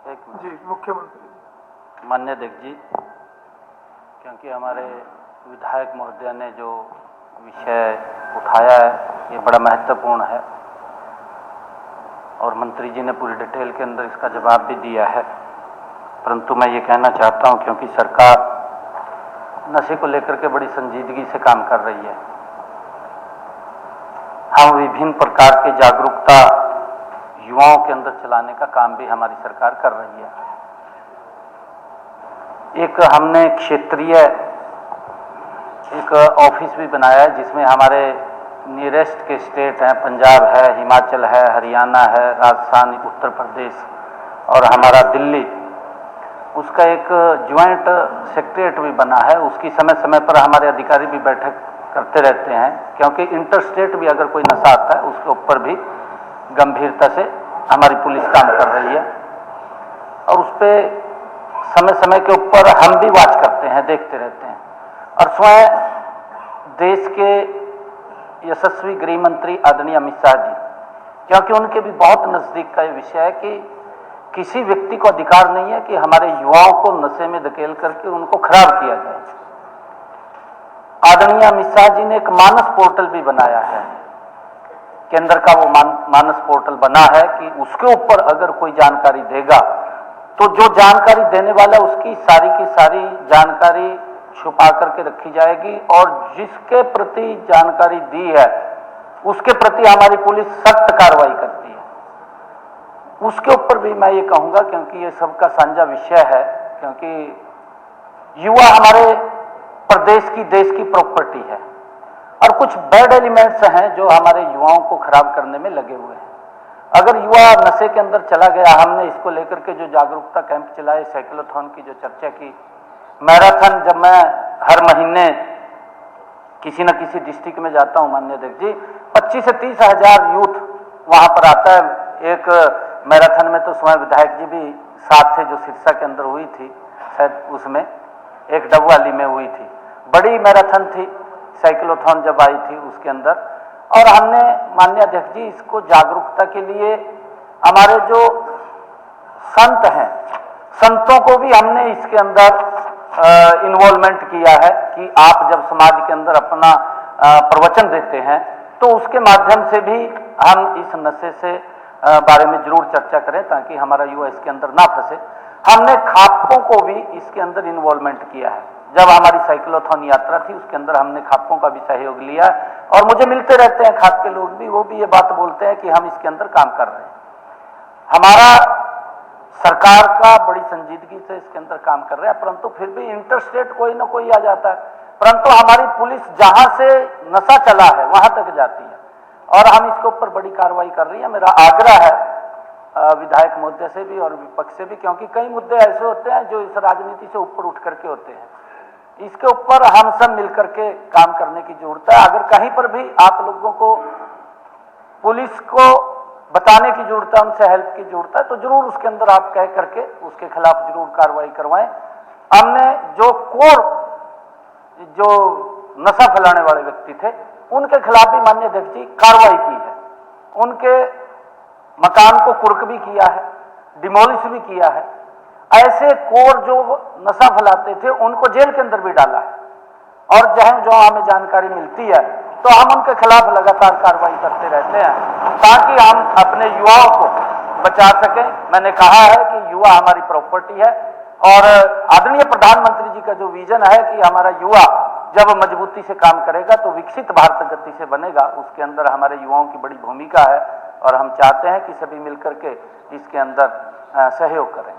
एक जी मुख्यमंत्री मान्य अध्यक्ष जी, क्योंकि हमारे विधायक महोदय ने जो विषय उठाया है ये बड़ा महत्वपूर्ण है और मंत्री जी ने पूरी डिटेल के अंदर इसका जवाब भी दिया है। परंतु मैं ये कहना चाहता हूँ, क्योंकि सरकार नशे को लेकर के बड़ी संजीदगी से काम कर रही है, हम विभिन्न प्रकार की जागरूकता युवाओं के अंदर चलाने का काम भी हमारी सरकार कर रही है। एक हमने क्षेत्रीय एक ऑफिस भी बनाया है जिसमें हमारे नियरेस्ट के स्टेट हैं, पंजाब है, हिमाचल है, हरियाणा है, राजस्थान, उत्तर प्रदेश और हमारा दिल्ली, उसका एक ज्वाइंट सेक्रेटरीट भी बना है। उसकी समय समय पर हमारे अधिकारी भी बैठक करते रहते हैं, क्योंकि इंटर स्टेट भी अगर कोई नशा आता है उसके ऊपर भी गंभीरता से हमारी पुलिस काम कर रही है और उस पर समय समय के ऊपर हम भी वॉच करते हैं, देखते रहते हैं। और स्वयं देश के यशस्वी गृह मंत्री आदरणीय अमित शाह जी, क्योंकि उनके भी बहुत नजदीक का ये विषय है कि किसी व्यक्ति को अधिकार नहीं है कि हमारे युवाओं को नशे में धकेल करके उनको खराब किया जाए। आदरणीय अमित शाह जी ने एक मानस पोर्टल भी बनाया है, केंद्र का वो मानस पोर्टल बना है कि उसके ऊपर अगर कोई जानकारी देगा तो जो जानकारी देने वाला उसकी सारी की सारी जानकारी छुपा करके रखी जाएगी और जिसके प्रति जानकारी दी है उसके प्रति हमारी पुलिस सख्त कार्रवाई करती है। उसके ऊपर भी मैं ये कहूंगा, क्योंकि ये सबका साझा विषय है, क्योंकि युवा हमारे प्रदेश की, देश की प्रॉपर्टी है और कुछ बैड एलिमेंट्स हैं जो हमारे युवाओं को खराब करने में लगे हुए हैं। अगर युवा नशे के अंदर चला गया, हमने इसको लेकर के जो जागरूकता कैंप चलाए, साइक्लोथॉन की जो चर्चा की, मैराथन, जब मैं हर महीने किसी न किसी डिस्ट्रिक्ट में जाता हूं माननीय अध्यक्ष जी, 25 से 30 हजार यूथ वहां पर आता है। एक मैराथन में तो स्वयं विधायक जी भी साथ थे, जो सिरसा के अंदर हुई थी, शायद उसमें एक डबवाली में हुई थी, बड़ी मैराथन थी साइक्लोथॉन जब आई थी उसके अंदर। और हमने माननीय अध्यक्ष जी इसको जागरूकता के लिए हमारे जो संत हैं, संतों को भी हमने इसके अंदर इन्वॉल्वमेंट किया है कि आप जब समाज के अंदर अपना प्रवचन देते हैं तो उसके माध्यम से भी हम इस नशे से बारे में जरूर चर्चा करें ताकि हमारा युवा इसके अंदर ना फंसे। हमने खापों को भी इसके अंदर इन्वॉल्वमेंट किया है। जब हमारी साइक्लोथॉन यात्रा थी उसके अंदर हमने खापों का भी सहयोग लिया और मुझे मिलते रहते हैं खाप के लोग भी, वो भी ये बात बोलते हैं कि हम इसके अंदर काम कर रहे हैं। हमारा सरकार का बड़ी संजीदगी से इसके अंदर काम कर रहा है, परंतु फिर भी इंटर स्टेट कोई ना कोई आ जाता है। परंतु हमारी पुलिस जहां से नशा चला है वहां तक जाती है और हम इसके ऊपर बड़ी कार्रवाई कर रही है। मेरा आग्रह है विधायक महोदय से भी और विपक्ष से भी, क्योंकि कई मुद्दे ऐसे होते हैं जो इस राजनीति से ऊपर उठ करके होते हैं, इसके ऊपर हम सब मिलकर के काम करने की जरूरत है। अगर कहीं पर भी आप लोगों को पुलिस को बताने की जरूरत है, उनसे हेल्प की जरूरत है, तो जरूर उसके अंदर आप कह करके उसके खिलाफ जरूर कार्रवाई करवाएं। हमने जो जो नशा फैलाने वाले व्यक्ति थे उनके खिलाफ भी माननीय अध्यक्ष जी कार्रवाई की है, उनके मकान को कुर्क भी किया है, डिमोलिश भी किया है। ऐसे कोर जो नशा फैलाते थे उनको जेल के अंदर भी डाला है और जहां जो हमें जानकारी मिलती है तो हम उनके खिलाफ लगातार कार्रवाई करते रहते हैं ताकि हम अपने युवाओं को बचा सकें। मैंने कहा है कि युवा हमारी प्रॉपर्टी है और आदरणीय प्रधानमंत्री जी का जो विजन है कि हमारा युवा जब मजबूती से काम करेगा तो विकसित भारत गति से बनेगा, उसके अंदर हमारे युवाओं की बड़ी भूमिका है और हम चाहते हैं कि सभी मिलकर के इसके अंदर सहयोग करें।